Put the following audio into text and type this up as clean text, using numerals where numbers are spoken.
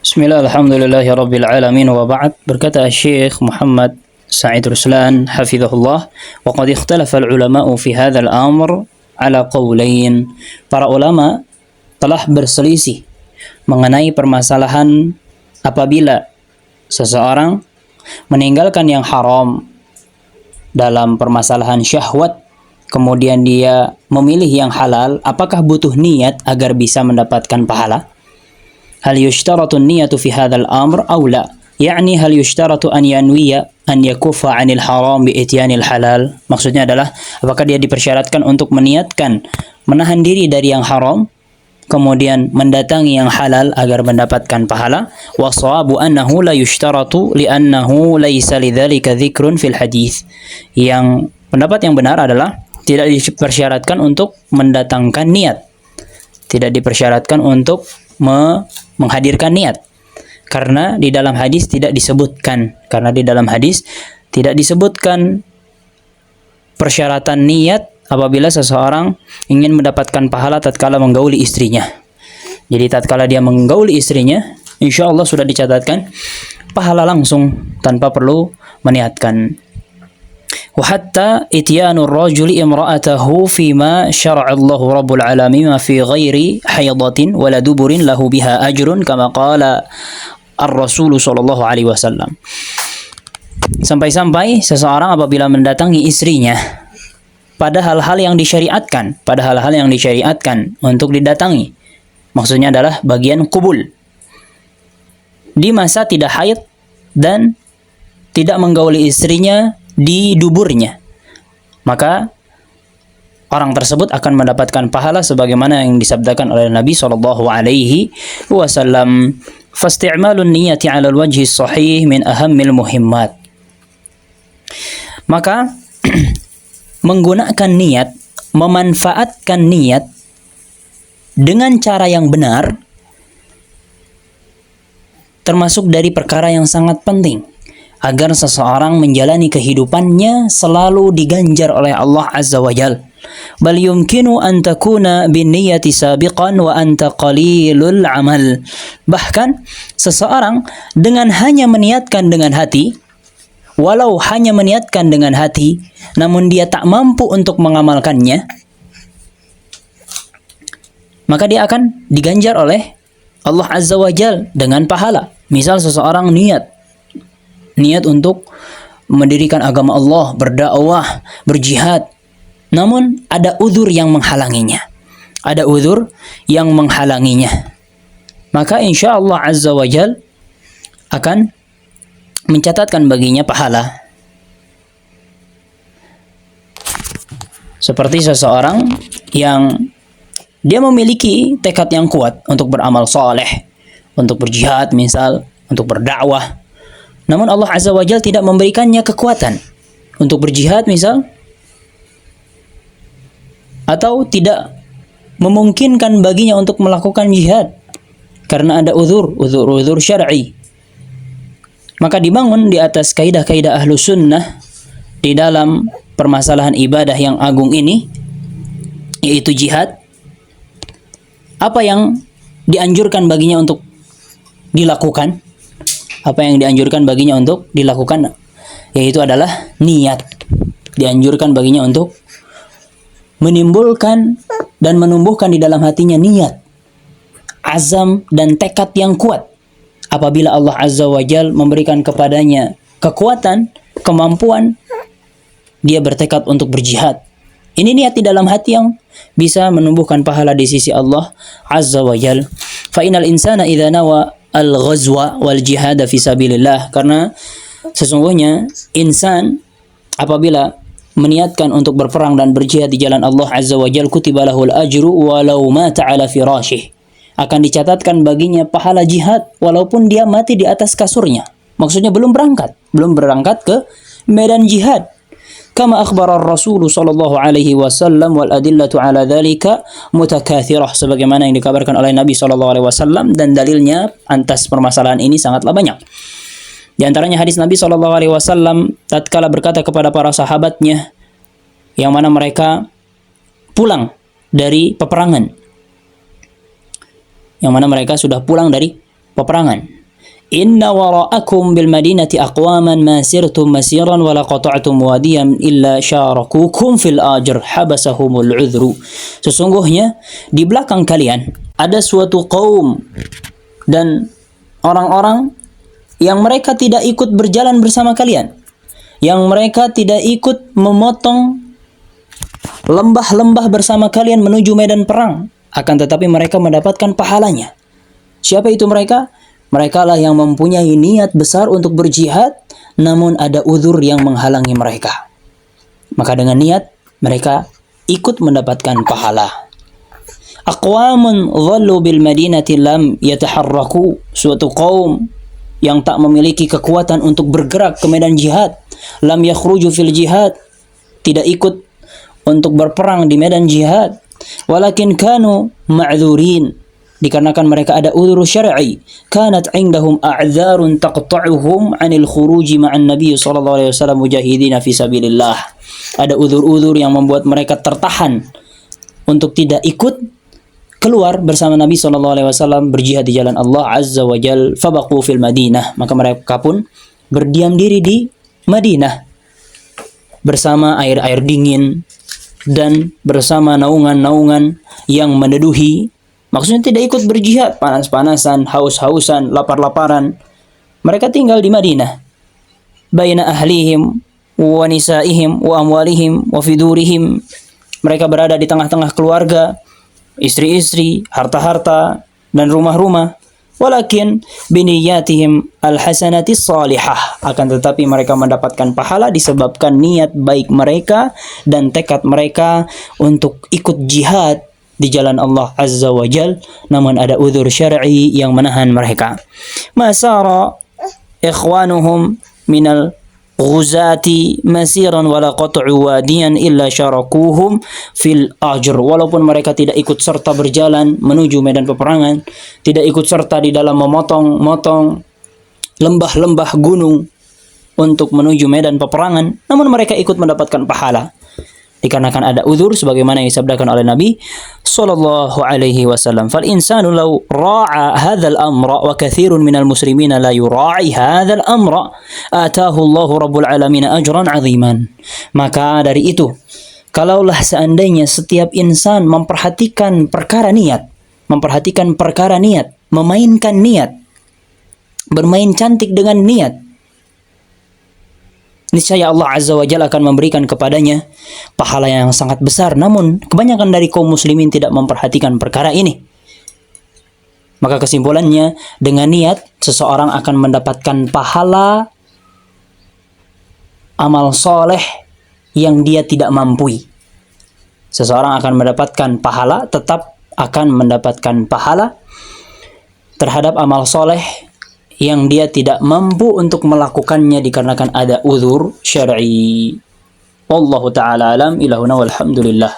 Bismillah, alhamdulillahi rabbil alamin wa ba'd. Berkata Syekh Muhammad Sa'id Ruslan hafizahullah, wa qad ikhtalafa al-ulama'u fi hadzal amr ala qawlain. Para ulama telah berselisih mengenai permasalahan apabila seseorang meninggalkan yang haram dalam permasalahan syahwat, kemudian dia memilih yang halal, apakah butuh niat agar bisa mendapatkan pahala? Hal yushtaratu niyatu fi hadzal amr aw la? Yani hal yushtaratu an yanwiya an yakuffa 'anil haram bi ityanil halal. Maksudnya adalah apakah dia dipersyaratkan untuk meniatkan menahan diri dari yang haram kemudian mendatangi yang halal agar mendapatkan pahala? Wa shawabu annahu la yushtaratu li'annahu laysa lidzalika dzikrun fil hadits. Yang pendapat yang benar adalah tidak dipersyaratkan untuk mendatangkan niat. Tidak dipersyaratkan untuk menghadirkan niat. Karena di dalam hadis tidak disebutkan. Persyaratan niat apabila seseorang ingin mendapatkan pahala tatkala menggauli istrinya. Jadi tatkala dia menggauli istrinya, insya Allah sudah dicatatkan pahala langsung tanpa perlu meniatkan. وحتى إتيان الرجل امرأته فيما شرع الله رب العالمين في غير حيضة ولا دبر له بها أجر كما قال الرسول صلى الله عليه وسلم. Sampai-sampai seseorang apabila mendatangi istrinya pada hal-hal yang disyariatkan, untuk didatangi, maksudnya adalah bagian kubul, di masa tidak haid dan tidak menggauli istrinya di duburnya, maka orang tersebut akan mendapatkan pahala sebagaimana yang disabdakan oleh Nabi sallallahu alaihi wasallam, fasti'malun niyyati 'ala al-wajhi sahih min ahammil muhimmat. Maka menggunakan niat, memanfaatkan niat dengan cara yang benar termasuk dari perkara yang sangat penting agar seseorang menjalani kehidupannya selalu diganjar oleh Allah Azza wa Jal. Bal yumkinu an takuna bin niyyati sabiqan wa anta qalilul amal. Bahkan seseorang dengan hanya meniatkan dengan hati, walau hanya meniatkan dengan hati, namun dia tak mampu untuk mengamalkannya, maka dia akan diganjar oleh Allah Azza wa Jal dengan pahala. Misal seseorang niat untuk mendirikan agama Allah, berdakwah, berjihad, namun ada uzur yang menghalanginya. Maka insya Allah Azza wa Jal akan mencatatkan baginya pahala. Seperti seseorang yang dia memiliki tekad yang kuat untuk beramal saleh, untuk berjihad misal, untuk berdakwah, namun Allah Azza wa Jal tidak memberikannya kekuatan untuk berjihad misal, atau tidak memungkinkan baginya untuk melakukan jihad karena ada uzur syar'i. Maka dibangun di atas kaidah-kaidah ahlu sunnah di dalam permasalahan ibadah yang agung ini, yaitu jihad. Apa yang dianjurkan baginya untuk dilakukan? Yaitu adalah niat. Dianjurkan baginya untuk menimbulkan dan menumbuhkan di dalam hatinya niat, azam dan tekad yang kuat. Apabila Allah Azza wa Jal memberikan kepadanya kekuatan, kemampuan, dia bertekad untuk berjihad. Ini niat di dalam hati yang bisa menumbuhkan pahala di sisi Allah Azza wa Jal. Fa innal insana idza nawa al-ghazwa wal jihad fi sabilillah, karena sesungguhnya insan apabila meniatkan untuk berperang dan berjihad di jalan Allah Azza wa Jalla, kutiba lahul ajru walau mata ala firasyih, akan dicatatkan baginya pahala jihad walaupun dia mati di atas kasurnya. Maksudnya belum berangkat ke medan jihad. Kama akhbara Rasul sallallahu alaihi wasallam wal adillatu ala dzalika mutakatsirah, sebagaimana yang dikabarkan oleh Nabi sallallahu alaihi wasallam, dan dalilnya atas permasalahan ini sangatlah banyak. Di antaranya hadis Nabi sallallahu alaihi wasallam tatkala berkata kepada para sahabatnya yang mana mereka pulang dari peperangan, yang mana mereka sudah pulang dari peperangan. Inna wara'akum bil madinati aqwaman ma sirtum masiran wa la qata'tum wadiyan illa syarakukum fil ajr habasahumul udhru. Sesungguhnya di belakang kalian ada suatu kaum dan orang-orang yang mereka tidak ikut berjalan bersama kalian, yang mereka tidak ikut memotong lembah-lembah bersama kalian menuju medan perang, akan tetapi mereka mendapatkan pahalanya. Siapa itu mereka? Mereka lah yang mempunyai niat besar untuk berjihad, namun ada uzur yang menghalangi mereka. Maka dengan niat, mereka ikut mendapatkan pahala. Aqwamun dhallu bil madinati lam yataharraku. Suatu kaum yang tak memiliki kekuatan untuk bergerak ke medan jihad. Lam yakhruju fil jihad. Tidak ikut untuk berperang di medan jihad. Walakin kanu ma'dhurin. Dikarenakan mereka ada uzur syar'i, kanat indahum a'dzarun taqta'uhum 'anil khuruji ma'an nabiy sallallahu alaihi wasallam mujahidina fi sabilillah. Ada uzur-uzur yang membuat mereka tertahan untuk tidak ikut keluar bersama Nabi sallallahu alaihi wasallam berjihad di jalan Allah azza wa jal. Fabaqu fil Madinah, maka mereka pun berdiam diri di Madinah bersama air-air dingin dan bersama naungan-naungan yang meneduhi. Maksudnya tidak ikut berjihad, panas-panasan, haus-hausan, lapar-laparan. Mereka tinggal di Madinah. Baina ahlihim wa nisaihim wa amwalihim wa fidurihim. Mereka berada di tengah-tengah keluarga, istri-istri, harta-harta, dan rumah-rumah. Walakin biniyatihim alhasanatis salihah. Akan tetapi mereka mendapatkan pahala disebabkan niat baik mereka dan tekad mereka untuk ikut jihad di jalan Allah Azza wa Jal, namun ada uzur syar'i yang menahan mereka. Masara ikhwanuhum minal ghuzati masiran wala qat'u wadiyan illa syarakuhum fil ajr. Walaupun mereka tidak ikut serta berjalan menuju medan peperangan, tidak ikut serta di dalam memotong-motong lembah-lembah gunung untuk menuju medan peperangan, namun mereka ikut mendapatkan pahala. Dikarenakan ada uzur sebagaimana yang disabdakan oleh Nabi sallallahu alaihi wasallam. Fal insanu law ra'a hadzal amra wa katsirun minal muslimina la yura'i hadzal amra ataahu Allahu rabbul alamin ajran 'aziman. Maka dari itu, kalaulah seandainya setiap insan memperhatikan perkara niat, memainkan niat, bermain cantik dengan niat, niscaya Allah Azza wa Jalla akan memberikan kepadanya pahala yang sangat besar. Namun kebanyakan dari kaum muslimin tidak memperhatikan perkara ini. Maka kesimpulannya, dengan niat seseorang akan mendapatkan pahala amal soleh yang dia tidak mampu. Seseorang akan mendapatkan pahala, tetap akan mendapatkan pahala terhadap amal soleh yang dia tidak mampu untuk melakukannya dikarenakan ada uzur syar'i. Wallahu ta'ala alam, ilahuna walhamdulillah.